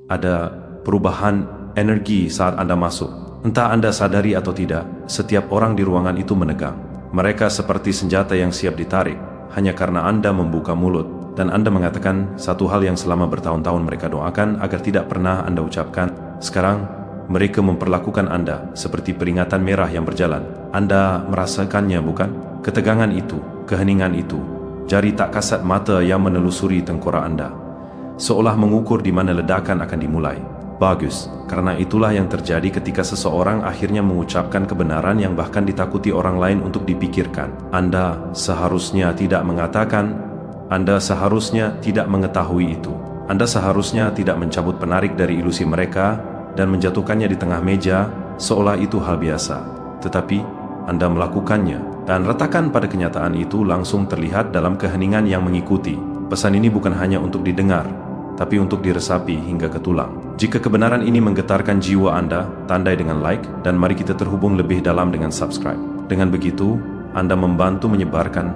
Ada perubahan energi saat Anda masuk. Entah Anda sadari atau tidak, setiap orang di ruangan itu menegang. Mereka seperti senjata yang siap ditarik, hanya karena Anda membuka mulut dan Anda mengatakan satu hal yang selama bertahun-tahun mereka doakan agar tidak pernah Anda ucapkan. Sekarang, mereka memperlakukan Anda seperti peringatan merah yang berjalan. Anda merasakannya, bukan? Ketegangan itu, keheningan itu, jari tak kasat mata yang menelusuri tengkorak Anda, seolah mengukur di mana ledakan akan dimulai. Bagus, karena itulah yang terjadi ketika seseorang akhirnya mengucapkan kebenaran yang bahkan ditakuti orang lain untuk dipikirkan. Anda seharusnya tidak mengatakan, Anda seharusnya tidak mengetahui itu. Anda seharusnya tidak mencabut penarik dari ilusi mereka dan menjatuhkannya di tengah meja seolah itu hal biasa. Tetapi Anda melakukannya, dan retakan pada kenyataan itu langsung terlihat dalam keheningan yang mengikuti. Pesan ini bukan hanya untuk didengar, tapi untuk diresapi hingga ke tulang. Jika kebenaran ini menggetarkan jiwa Anda, tandai dengan like, dan mari kita terhubung lebih dalam dengan subscribe. Dengan begitu, Anda membantu menyebarkan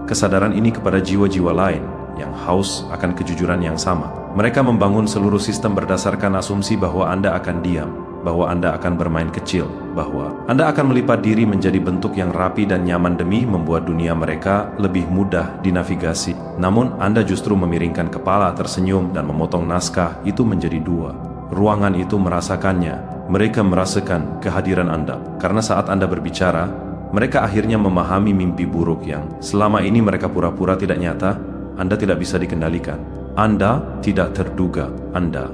kesadaran ini kepada jiwa-jiwa lain yang haus akan kejujuran yang sama. Mereka membangun seluruh sistem berdasarkan asumsi bahwa Anda akan diam, bahwa Anda akan bermain kecil, bahwa Anda akan melipat diri menjadi bentuk yang rapi dan nyaman demi membuat dunia mereka lebih mudah dinavigasi. Namun, Anda justru memiringkan kepala, tersenyum, dan memotong naskah itu menjadi dua. Ruangan itu merasakannya. Mereka merasakan kehadiran Anda. Karena saat Anda berbicara, mereka akhirnya memahami mimpi buruk yang selama ini mereka pura-pura tidak nyata. Anda tidak bisa dikendalikan. Anda tidak terduga. Anda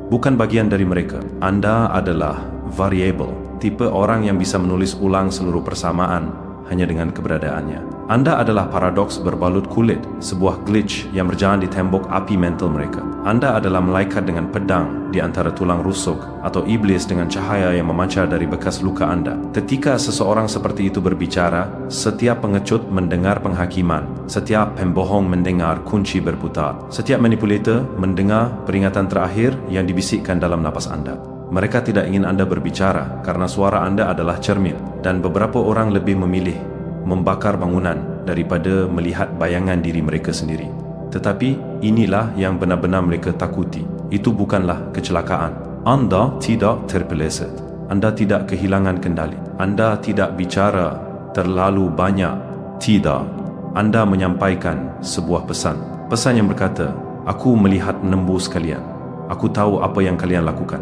bukan bagian dari mereka. Anda adalah variabel, tipe orang yang bisa menulis ulang seluruh persamaan hanya dengan keberadaannya. Anda adalah paradoks berbalut kulit, sebuah glitch yang berjalan di tembok api mental mereka. Anda adalah malaikat dengan pedang di antara tulang rusuk, atau iblis dengan cahaya yang memancar dari bekas luka Anda. Ketika seseorang seperti itu berbicara, setiap pengecut mendengar penghakiman, setiap pembohong mendengar kunci berputar, setiap manipulator mendengar peringatan terakhir yang dibisikkan dalam napas Anda. Mereka tidak ingin Anda berbicara karena suara Anda adalah cermin, dan beberapa orang lebih memilih membakar bangunan daripada melihat bayangan diri mereka sendiri. Tetapi inilah yang benar-benar mereka takuti. Itu bukanlah kecelakaan. Anda tidak terpeleset. Anda tidak kehilangan kendali. Anda tidak bicara terlalu banyak. Tidak. Anda menyampaikan sebuah pesan. Pesan yang berkata, aku melihat menembus kalian. Aku tahu apa yang kalian lakukan.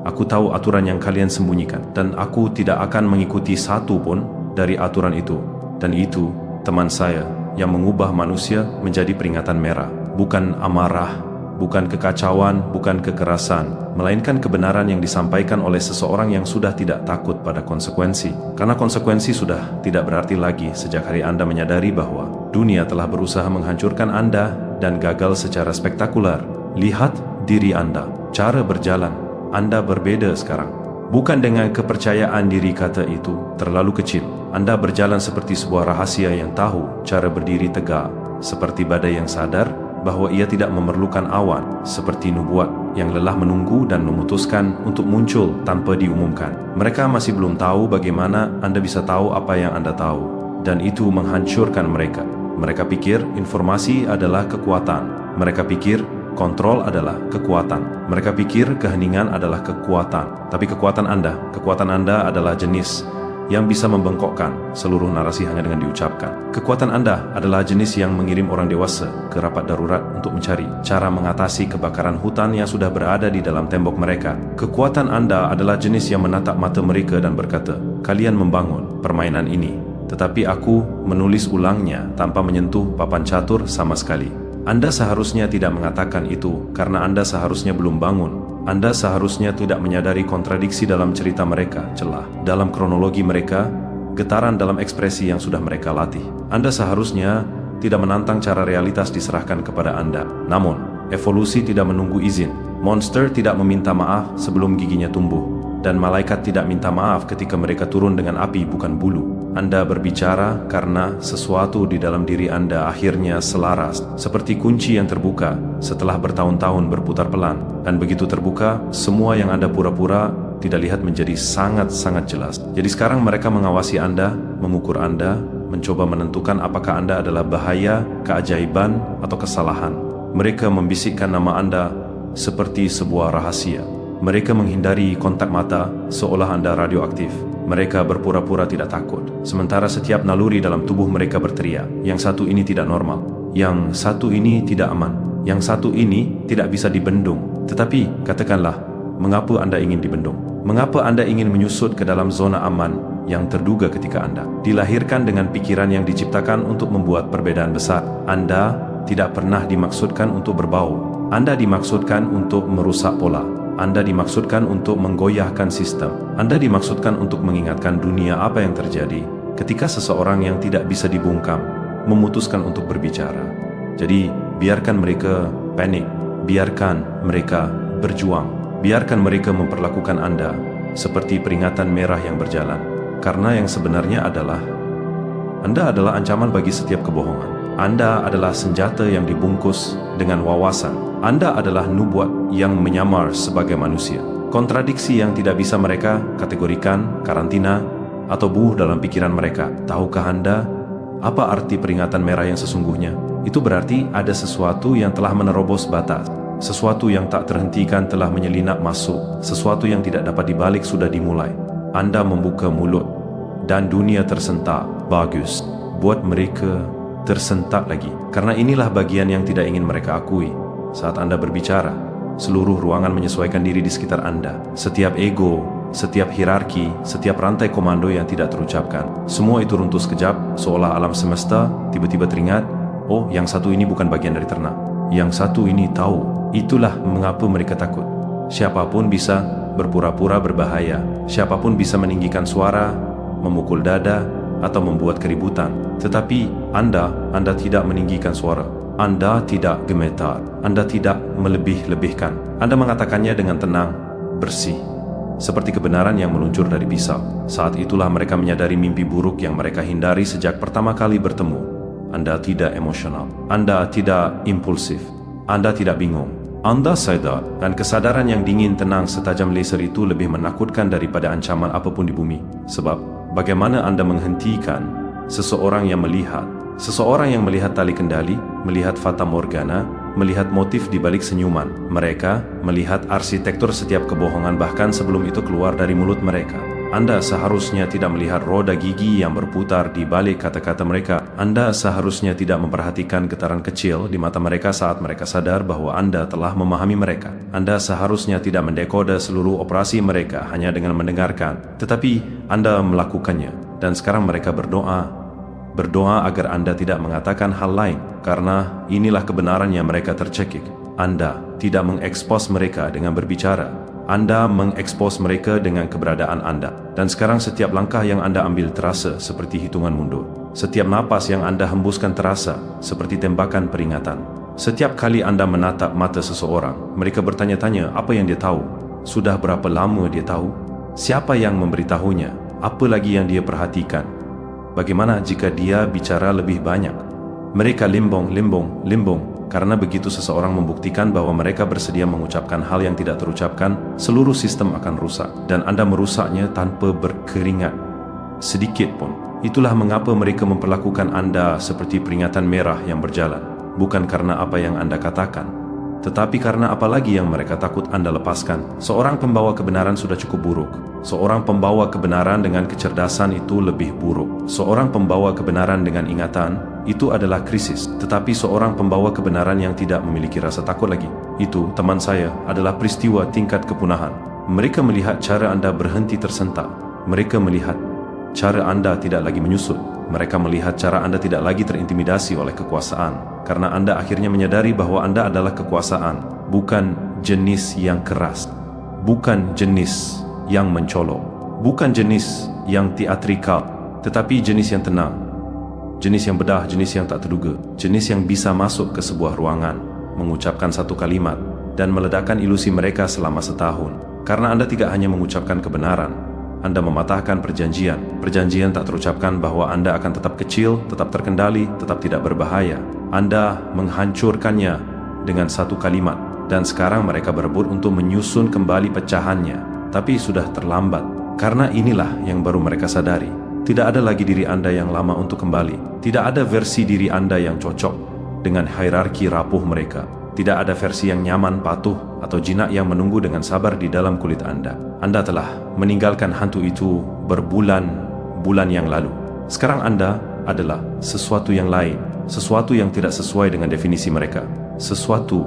Aku tahu aturan yang kalian sembunyikan, dan aku tidak akan mengikuti satu pun dari aturan itu. Dan itu, teman saya, yang mengubah manusia menjadi peringatan merah. Bukan amarah, bukan kekacauan, bukan kekerasan, melainkan kebenaran yang disampaikan oleh seseorang yang sudah tidak takut pada konsekuensi. Karena konsekuensi sudah tidak berarti lagi sejak hari Anda menyadari bahwa dunia telah berusaha menghancurkan Anda dan gagal secara spektakuler. Lihat diri Anda, cara berjalan Anda berbeda sekarang. Bukan dengan kepercayaan diri kata itu terlalu kecil. Anda berjalan seperti sebuah rahasia yang tahu cara berdiri tegak, seperti badai yang sadar bahwa ia tidak memerlukan awan, seperti nubuat yang lelah menunggu dan memutuskan untuk muncul tanpa diumumkan. Mereka masih belum tahu bagaimana Anda bisa tahu apa yang Anda tahu, dan itu menghancurkan mereka. Mereka pikir informasi adalah kekuatan. Mereka pikir kontrol adalah kekuatan. Mereka pikir keheningan adalah kekuatan. Tapi kekuatan Anda adalah jenis yang bisa membengkokkan seluruh narasi hanya dengan diucapkan. Kekuatan Anda adalah jenis yang mengirim orang dewasa ke rapat darurat untuk mencari cara mengatasi kebakaran hutan yang sudah berada di dalam tembok mereka. Kekuatan Anda adalah jenis yang menatap mata mereka dan berkata, kalian membangun permainan ini, tetapi aku menulis ulangnya tanpa menyentuh papan catur sama sekali. Anda seharusnya tidak mengatakan itu karena Anda seharusnya belum bangun. Anda seharusnya tidak menyadari kontradiksi dalam cerita mereka, celah dalam kronologi mereka, getaran dalam ekspresi yang sudah mereka latih. Anda seharusnya tidak menantang cara realitas diserahkan kepada Anda. Namun, evolusi tidak menunggu izin. Monster tidak meminta maaf sebelum giginya tumbuh, dan malaikat tidak minta maaf ketika mereka turun dengan api bukan bulu. Anda berbicara karena sesuatu di dalam diri Anda akhirnya selaras, seperti kunci yang terbuka setelah bertahun-tahun berputar pelan. Dan begitu terbuka, semua yang Anda pura-pura tidak lihat menjadi sangat-sangat jelas. Jadi sekarang mereka mengawasi Anda, mengukur Anda, mencoba menentukan apakah Anda adalah bahaya, keajaiban, atau kesalahan. Mereka membisikkan nama Anda seperti sebuah rahasia. Mereka menghindari kontak mata seolah Anda radioaktif. Mereka berpura-pura tidak takut, sementara setiap naluri dalam tubuh mereka berteriak, yang satu ini tidak normal, yang satu ini tidak aman, yang satu ini tidak bisa dibendung. Tetapi, katakanlah, mengapa Anda ingin dibendung? Mengapa Anda ingin menyusut ke dalam zona aman yang terduga ketika Anda dilahirkan dengan pikiran yang diciptakan untuk membuat perbedaan besar? Anda tidak pernah dimaksudkan untuk berbau. Anda dimaksudkan untuk merusak pola. Anda dimaksudkan untuk menggoyahkan sistem. Anda dimaksudkan untuk mengingatkan dunia apa yang terjadi ketika seseorang yang tidak bisa dibungkam memutuskan untuk berbicara. Jadi, biarkan mereka panik, biarkan mereka berjuang, biarkan mereka memperlakukan Anda seperti peringatan merah yang berjalan. Karena yang sebenarnya adalah, Anda adalah ancaman bagi setiap kebohongan. Anda adalah senjata yang dibungkus dengan wawasan. Anda adalah nubuat yang menyamar sebagai manusia. Kontradiksi yang tidak bisa mereka kategorikan, karantina, atau buuh dalam pikiran mereka. Tahukah Anda apa arti peringatan merah yang sesungguhnya? Itu berarti ada sesuatu yang telah menerobos batas. Sesuatu yang tak terhentikan telah menyelinap masuk. Sesuatu yang tidak dapat dibalik sudah dimulai. Anda membuka mulut dan dunia tersentak. Bagus. Buat mereka tersentak lagi. Karena inilah bagian yang tidak ingin mereka akui. Saat Anda berbicara, seluruh ruangan menyesuaikan diri di sekitar Anda. Setiap ego, setiap hierarki, setiap rantai komando yang tidak terucapkan, semua itu runtuh sekejap, seolah alam semesta tiba-tiba teringat, oh, yang satu ini bukan bagian dari ternak. Yang satu ini tahu. Itulah mengapa mereka takut. Siapapun bisa berpura-pura berbahaya. Siapapun bisa meninggikan suara, memukul dada, atau membuat keributan. Tetapi Anda tidak meninggikan suara. Anda tidak gemetar. Anda tidak melebih-lebihkan. Anda mengatakannya dengan tenang, bersih, seperti kebenaran yang meluncur dari pisau. Saat itulah mereka menyadari mimpi buruk yang mereka hindari sejak pertama kali bertemu. Anda tidak emosional. Anda tidak impulsif. Anda tidak bingung. Anda sadar, dan kesadaran yang dingin, tenang, setajam laser itu lebih menakutkan daripada ancaman apapun di bumi. Sebab, bagaimana Anda menghentikan seseorang yang melihat tali kendali, melihat fata morgana, melihat motif di balik senyuman. Mereka melihat arsitektur setiap kebohongan bahkan sebelum itu keluar dari mulut mereka. Anda seharusnya tidak melihat roda gigi yang berputar di balik kata-kata mereka. Anda seharusnya tidak memperhatikan getaran kecil di mata mereka saat mereka sadar bahwa Anda telah memahami mereka. Anda seharusnya tidak mendekode seluruh operasi mereka hanya dengan mendengarkan. Tetapi Anda melakukannya. Dan sekarang mereka berdoa agar Anda tidak mengatakan hal lain, karena inilah kebenaran yang mereka tercekik. Anda tidak mengekspos mereka dengan berbicara. Anda mengekspos mereka dengan keberadaan Anda. Dan sekarang setiap langkah yang Anda ambil terasa seperti hitungan mundur. Setiap napas yang Anda hembuskan terasa seperti tembakan peringatan. Setiap kali Anda menatap mata seseorang, mereka bertanya-tanya apa yang dia tahu. Sudah berapa lama dia tahu? Siapa yang memberitahunya? Apa lagi yang dia perhatikan? Bagaimana jika dia bicara lebih banyak? Mereka limbong, karena begitu seseorang membuktikan bahwa mereka bersedia mengucapkan hal yang tidak terucapkan, seluruh sistem akan rusak, dan Anda merusaknya tanpa berkeringat sedikit pun. Itulah mengapa mereka memperlakukan Anda seperti peringatan merah yang berjalan, bukan karena apa yang Anda katakan, tetapi karena apalagi yang mereka takut Anda lepaskan. Seorang pembawa kebenaran sudah cukup buruk. Seorang pembawa kebenaran dengan kecerdasan itu lebih buruk. Seorang pembawa kebenaran dengan ingatan itu adalah krisis. Tetapi seorang pembawa kebenaran yang tidak memiliki rasa takut lagi, itu, teman saya, adalah peristiwa tingkat kepunahan. Mereka melihat cara Anda berhenti tersentak. Mereka melihat cara Anda tidak lagi menyusut. Mereka melihat cara Anda tidak lagi terintimidasi oleh kekuasaan. Karena Anda akhirnya menyadari bahwa Anda adalah kekuasaan, bukan jenis yang keras, bukan jenis yang mencolok, bukan jenis yang teatrikal, tetapi jenis yang tenang, jenis yang bedah, jenis yang tak terduga, jenis yang bisa masuk ke sebuah ruangan, mengucapkan satu kalimat, dan meledakkan ilusi mereka selama setahun. Karena Anda tidak hanya mengucapkan kebenaran, Anda mematahkan perjanjian. Perjanjian tak terucapkan bahwa Anda akan tetap kecil, tetap terkendali, tetap tidak berbahaya. Anda menghancurkannya dengan satu kalimat, dan sekarang mereka berebut untuk menyusun kembali pecahannya. Tapi sudah terlambat, karena inilah yang baru mereka sadari. Tidak ada lagi diri Anda yang lama untuk kembali. Tidak ada versi diri Anda yang cocok dengan hierarki rapuh mereka. Tidak ada versi yang nyaman, patuh, atau jinak yang menunggu dengan sabar di dalam kulit Anda. Anda telah meninggalkan hantu itu berbulan-bulan yang lalu. Sekarang Anda adalah sesuatu yang lain, sesuatu yang tidak sesuai dengan definisi mereka, sesuatu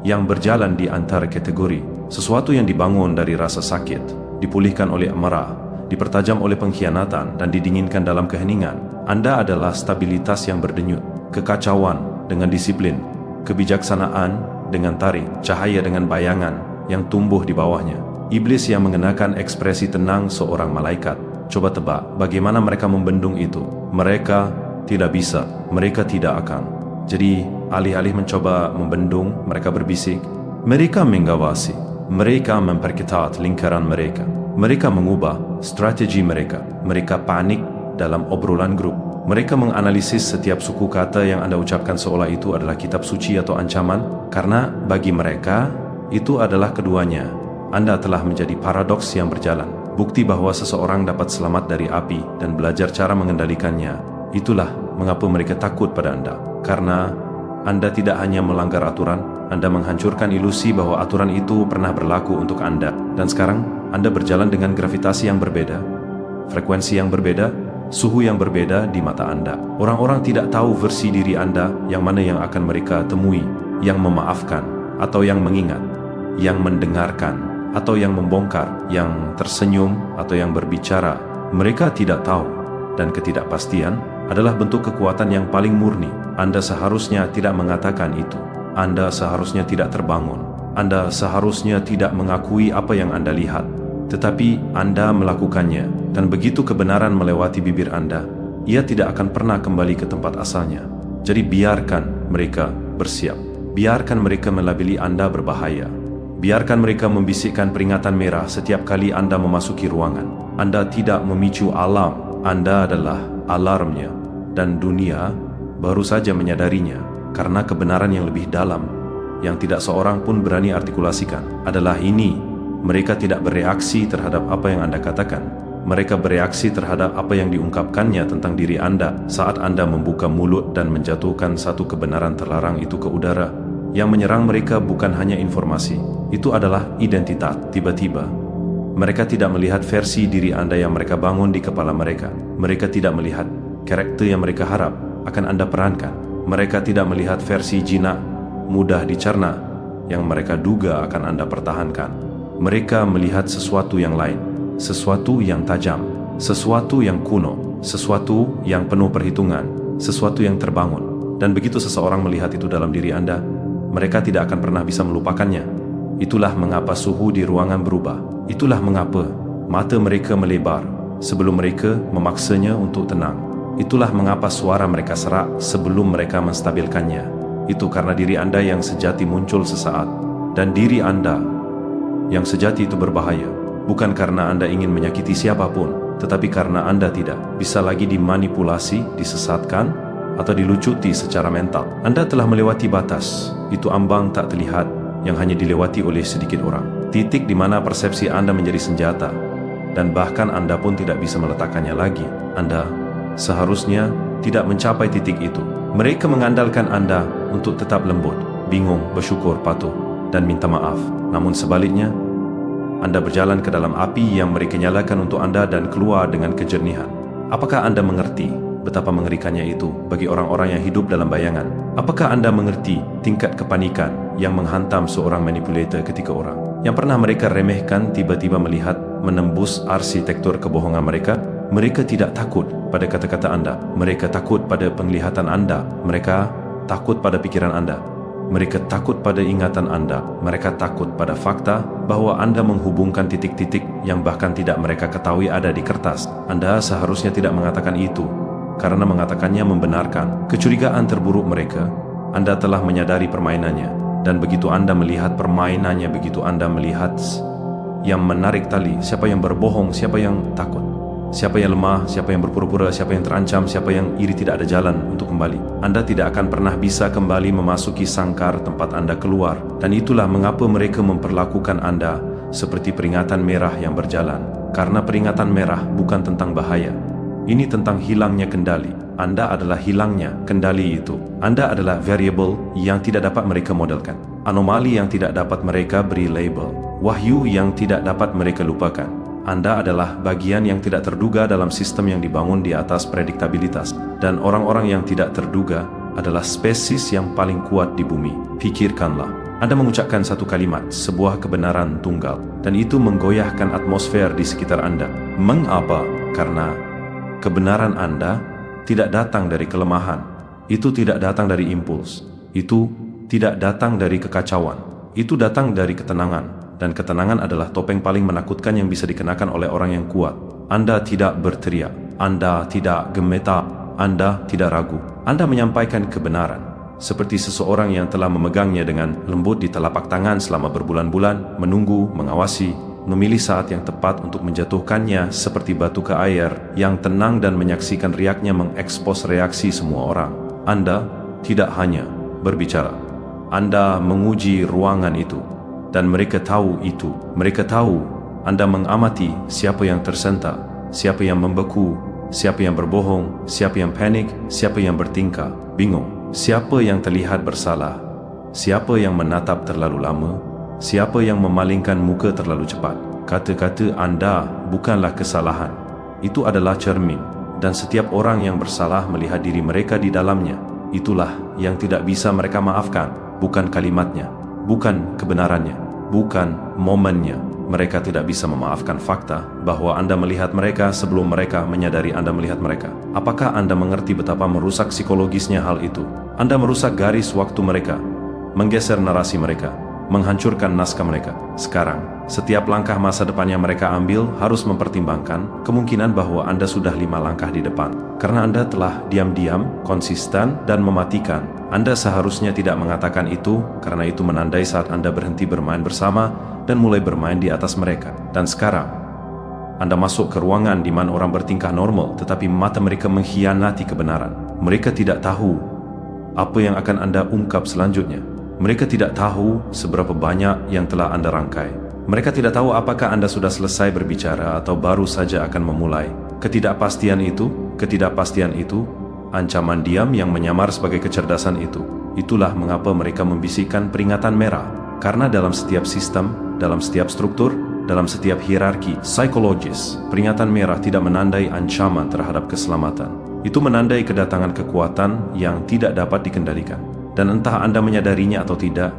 yang berjalan di antara kategori, sesuatu yang dibangun dari rasa sakit, dipulihkan oleh amarah, dipertajam oleh pengkhianatan, dan didinginkan dalam keheningan. Anda adalah stabilitas yang berdenyut, kekacauan dengan disiplin, kebijaksanaan dengan tarik, cahaya dengan bayangan yang tumbuh di bawahnya. Iblis yang mengenakan ekspresi tenang seorang malaikat. Coba tebak bagaimana mereka membendung itu. Mereka tidak bisa, mereka tidak akan. Jadi alih-alih mencoba membendung, mereka berbisik. Mereka menggawasi, mereka memperketat lingkaran mereka. Mereka mengubah strategi mereka. Mereka panik dalam obrolan grup. Mereka menganalisis setiap suku kata yang Anda ucapkan seolah itu adalah kitab suci atau ancaman, karena bagi mereka itu adalah keduanya. Anda telah menjadi paradoks yang berjalan, bukti bahwa seseorang dapat selamat dari api dan belajar cara mengendalikannya. Itulah mengapa mereka takut pada Anda, karena Anda tidak hanya melanggar aturan, Anda menghancurkan ilusi bahwa aturan itu pernah berlaku untuk Anda. Dan sekarang Anda berjalan dengan gravitasi yang berbeda, frekuensi yang berbeda, suhu yang berbeda di mata Anda. Orang-orang tidak tahu versi diri Anda yang mana yang akan mereka temui, yang memaafkan atau yang mengingat, yang mendengarkan atau yang membongkar, yang tersenyum atau yang berbicara. Mereka tidak tahu, dan ketidakpastian adalah bentuk kekuatan yang paling murni. Anda seharusnya tidak mengatakan itu. Anda seharusnya tidak terbangun. Anda seharusnya tidak mengakui apa yang Anda lihat. Tetapi Anda melakukannya, dan begitu kebenaran melewati bibir Anda, ia tidak akan pernah kembali ke tempat asalnya. Jadi biarkan mereka bersiap. Biarkan mereka melabeli Anda berbahaya. Biarkan mereka membisikkan peringatan merah setiap kali Anda memasuki ruangan. Anda tidak memicu alam. Anda adalah alarmnya, dan dunia baru saja menyadarinya, karena kebenaran yang lebih dalam, yang tidak seorang pun berani artikulasikan, adalah ini. Mereka tidak bereaksi terhadap apa yang Anda katakan. Mereka bereaksi terhadap apa yang diungkapkannya tentang diri Anda saat Anda membuka mulut dan menjatuhkan satu kebenaran terlarang itu ke udara. Yang menyerang mereka bukan hanya informasi, itu adalah identitas. Tiba-tiba mereka tidak melihat versi diri Anda yang mereka bangun di kepala mereka. Mereka tidak melihat karakter yang mereka harap akan Anda perankan. Mereka tidak melihat versi jinak, mudah dicerna yang mereka duga akan Anda pertahankan. Mereka melihat sesuatu yang lain, sesuatu yang tajam, sesuatu yang kuno, sesuatu yang penuh perhitungan, sesuatu yang terbangun. Dan begitu seseorang melihat itu dalam diri Anda, mereka tidak akan pernah bisa melupakannya. Itulah mengapa suhu di ruangan berubah. Itulah mengapa mata mereka melebar sebelum mereka memaksanya untuk tenang. Itulah mengapa suara mereka serak sebelum mereka menstabilkannya. Itu karena diri Anda yang sejati muncul sesaat, dan diri Anda yang sejati itu berbahaya, bukan karena Anda ingin menyakiti siapapun, tetapi karena Anda tidak bisa lagi dimanipulasi, disesatkan, atau dilucuti secara mental. Anda telah melewati batas, itu ambang tak terlihat yang hanya dilewati oleh sedikit orang. Titik di mana persepsi Anda menjadi senjata, dan bahkan Anda pun tidak bisa meletakkannya lagi. Anda seharusnya tidak mencapai titik itu. Mereka mengandalkan Anda untuk tetap lembut, bingung, bersyukur, patuh, dan minta maaf. Namun sebaliknya, Anda berjalan ke dalam api yang mereka nyalakan untuk Anda dan keluar dengan kejernihan. Apakah Anda mengerti betapa mengerikannya itu bagi orang-orang yang hidup dalam bayangan? Apakah Anda mengerti tingkat kepanikan yang menghantam seorang manipulator ketika orang yang pernah mereka remehkan tiba-tiba melihat menembus arsitektur kebohongan mereka? Mereka tidak takut pada kata-kata Anda. Mereka takut pada penglihatan Anda. Mereka takut pada pikiran Anda. Mereka takut pada ingatan Anda. Mereka takut pada fakta bahwa Anda menghubungkan titik-titik yang bahkan tidak mereka ketahui ada di kertas. Anda seharusnya tidak mengatakan itu, karena mengatakannya membenarkan kecurigaan terburuk mereka. Anda telah menyadari permainannya, dan begitu Anda melihat permainannya, begitu Anda melihat yang menarik tali, siapa yang berbohong, siapa yang takut, siapa yang lemah, siapa yang berpura-pura, siapa yang terancam, siapa yang iri, tidak ada jalan untuk kembali. Anda tidak akan pernah bisa kembali memasuki sangkar tempat Anda keluar. Dan itulah mengapa mereka memperlakukan Anda seperti peringatan merah yang berjalan. Karena peringatan merah bukan tentang bahaya. Ini tentang hilangnya kendali. Anda adalah hilangnya kendali itu. Anda adalah variable yang tidak dapat mereka modelkan, anomali yang tidak dapat mereka beri label, wahyu yang tidak dapat mereka lupakan. Anda adalah bagian yang tidak terduga dalam sistem yang dibangun di atas prediktabilitas. Dan orang-orang yang tidak terduga adalah spesies yang paling kuat di bumi. Pikirkanlah, Anda mengucapkan satu kalimat, sebuah kebenaran tunggal, dan itu menggoyahkan atmosfer di sekitar Anda. Mengapa? Karena kebenaran Anda tidak datang dari kelemahan. Itu tidak datang dari impuls. Itu tidak datang dari kekacauan. Itu datang dari ketenangan. Dan ketenangan adalah topeng paling menakutkan yang bisa dikenakan oleh orang yang kuat. Anda tidak berteriak, Anda tidak gemetar, Anda tidak ragu. Anda menyampaikan kebenaran, seperti seseorang yang telah memegangnya dengan lembut di telapak tangan selama berbulan-bulan, menunggu, mengawasi, memilih saat yang tepat untuk menjatuhkannya seperti batu ke air, yang tenang dan menyaksikan riaknya mengekspos reaksi semua orang. Anda tidak hanya berbicara, Anda menguji ruangan itu. Dan mereka tahu itu. Mereka tahu Anda mengamati siapa yang tersentak, siapa yang membeku, siapa yang berbohong, siapa yang panik, siapa yang bertingkah bingung, siapa yang terlihat bersalah, siapa yang menatap terlalu lama, siapa yang memalingkan muka terlalu cepat. Kata-kata Anda bukanlah kesalahan. Itu adalah cermin. Dan setiap orang yang bersalah melihat diri mereka di dalamnya. Itulah yang tidak bisa mereka maafkan. Bukan kalimatnya, bukan kebenarannya, bukan momennya. Mereka tidak bisa memaafkan fakta bahwa Anda melihat mereka sebelum mereka menyadari Anda melihat mereka. Apakah Anda mengerti betapa merusak psikologisnya hal itu? Anda merusak garis waktu mereka, menggeser narasi mereka, menghancurkan naskah mereka. Sekarang, setiap langkah masa depan yang mereka ambil harus mempertimbangkan kemungkinan bahwa Anda sudah 5 langkah di depan. Karena Anda telah diam-diam, konsisten, dan mematikan. Anda seharusnya tidak mengatakan itu, karena itu menandai saat Anda berhenti bermain bersama dan mulai bermain di atas mereka. Dan sekarang, Anda masuk ke ruangan di mana orang bertingkah normal, tetapi mata mereka mengkhianati kebenaran. Mereka tidak tahu apa yang akan Anda ungkap selanjutnya. Mereka tidak tahu seberapa banyak yang telah Anda rangkai. Mereka tidak tahu apakah Anda sudah selesai berbicara atau baru saja akan memulai. Ketidakpastian itu, ancaman diam yang menyamar sebagai kecerdasan itu. Itulah mengapa mereka membisikkan peringatan merah. Karena dalam setiap sistem, dalam setiap struktur, dalam setiap hierarki psikologis, peringatan merah tidak menandai ancaman terhadap keselamatan. Itu menandai kedatangan kekuatan yang tidak dapat dikendalikan. Dan entah Anda menyadarinya atau tidak,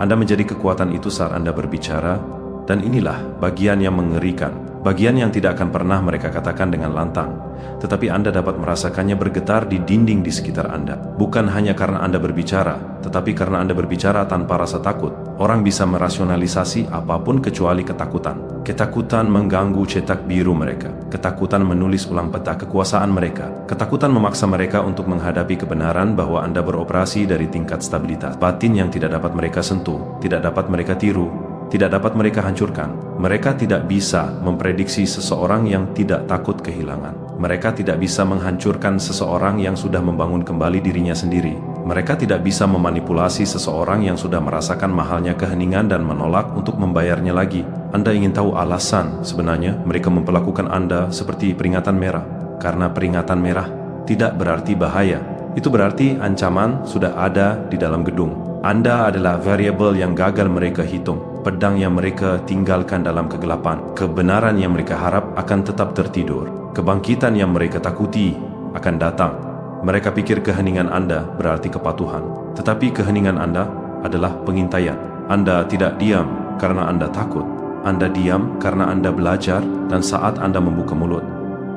Anda menjadi kekuatan itu saat Anda berbicara. Dan inilah bagian yang mengerikan, bagian yang tidak akan pernah mereka katakan dengan lantang, tetapi Anda dapat merasakannya bergetar di dinding di sekitar Anda. Bukan hanya karena Anda berbicara, tetapi karena Anda berbicara tanpa rasa takut. Orang bisa merasionalisasi apapun kecuali ketakutan. Ketakutan mengganggu cetak biru mereka. Ketakutan menulis ulang peta kekuasaan mereka. Ketakutan memaksa mereka untuk menghadapi kebenaran bahwa Anda beroperasi dari tingkat stabilitas batin yang tidak dapat mereka sentuh, tidak dapat mereka tiru, tidak dapat mereka hancurkan. Mereka tidak bisa memprediksi seseorang yang tidak takut kehilangan. Mereka tidak bisa menghancurkan seseorang yang sudah membangun kembali dirinya sendiri. Mereka tidak bisa memanipulasi seseorang yang sudah merasakan mahalnya keheningan dan menolak untuk membayarnya lagi. Anda ingin tahu alasan sebenarnya mereka memperlakukan Anda seperti peringatan merah? Karena peringatan merah tidak berarti bahaya. Itu berarti ancaman sudah ada di dalam gedung. Anda adalah variabel yang gagal mereka hitung, pedang yang mereka tinggalkan dalam kegelapan, kebenaran yang mereka harap akan tetap tertidur, kebangkitan yang mereka takuti akan datang. Mereka pikir keheningan Anda berarti kepatuhan, tetapi keheningan Anda adalah pengintaian. Anda tidak diam karena Anda takut. Anda diam karena Anda belajar, dan saat Anda membuka mulut,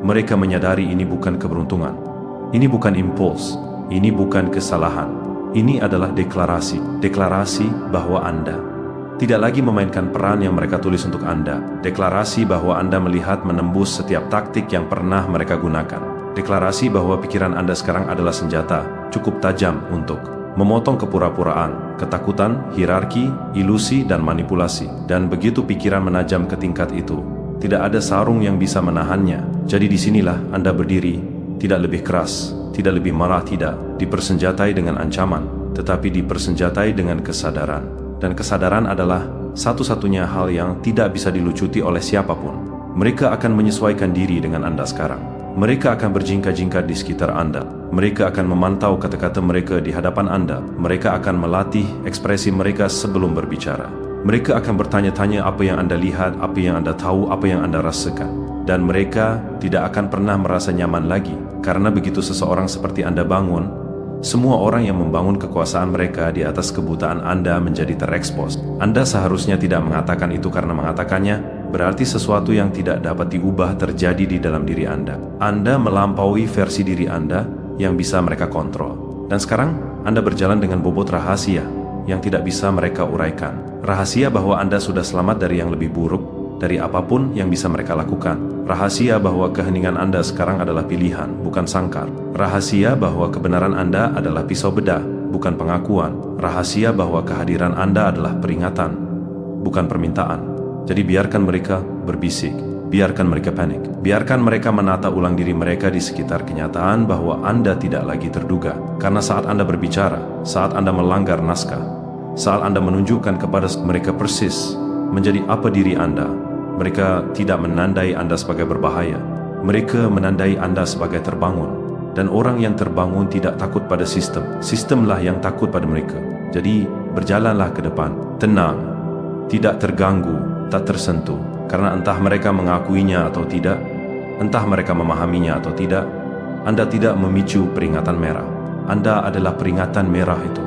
mereka menyadari ini bukan keberuntungan, ini bukan impuls, ini bukan kesalahan. Ini adalah deklarasi bahwa Anda tidak lagi memainkan peran yang mereka tulis untuk Anda. Deklarasi bahwa Anda melihat menembus setiap taktik yang pernah mereka gunakan. Deklarasi bahwa pikiran Anda sekarang adalah senjata cukup tajam untuk memotong kepura-puraan, ketakutan, hierarki, ilusi, dan manipulasi. Dan begitu pikiran menajam ke tingkat itu, tidak ada sarung yang bisa menahannya. Jadi disinilah Anda berdiri, tidak lebih keras, tidak lebih marah, tidak dipersenjatai dengan ancaman, tetapi dipersenjatai dengan kesadaran. Dan kesadaran adalah satu-satunya hal yang tidak bisa dilucuti oleh siapapun. Mereka akan menyesuaikan diri dengan Anda sekarang. Mereka akan berjingka-jingka di sekitar Anda. Mereka akan memantau kata-kata mereka di hadapan Anda. Mereka akan melatih ekspresi mereka sebelum berbicara. Mereka akan bertanya-tanya apa yang Anda lihat, apa yang Anda tahu, apa yang Anda rasakan. Dan mereka tidak akan pernah merasa nyaman lagi, karena begitu seseorang seperti Anda bangun, semua orang yang membangun kekuasaan mereka di atas kebutaan Anda menjadi terekspos. Anda seharusnya tidak mengatakan itu karena mengatakannya berarti sesuatu yang tidak dapat diubah terjadi di dalam diri Anda. Anda melampaui versi diri Anda yang bisa mereka kontrol. Dan sekarang Anda berjalan dengan bobot rahasia yang tidak bisa mereka uraikan. Rahasia bahwa Anda sudah selamat dari yang lebih buruk, dari apapun yang bisa mereka lakukan. Rahasia bahwa keheningan Anda sekarang adalah pilihan, bukan sangkar. Rahasia bahwa kebenaran Anda adalah pisau bedah, bukan pengakuan. Rahasia bahwa kehadiran Anda adalah peringatan, bukan permintaan. Jadi biarkan mereka berbisik, biarkan mereka panik, biarkan mereka menata ulang diri mereka di sekitar kenyataan bahwa Anda tidak lagi terduga. Karena saat Anda berbicara, saat Anda melanggar naskah, saat Anda menunjukkan kepada mereka persis menjadi apa diri Anda, mereka tidak menandai Anda sebagai berbahaya. Mereka menandai Anda sebagai terbangun. Dan orang yang terbangun tidak takut pada sistem. Sistemlah yang takut pada mereka. Jadi berjalanlah ke depan, tenang, tidak terganggu, tak tersentuh. Karena entah mereka mengakuinya atau tidak, entah mereka memahaminya atau tidak, Anda tidak memicu peringatan merah. Anda adalah peringatan merah itu.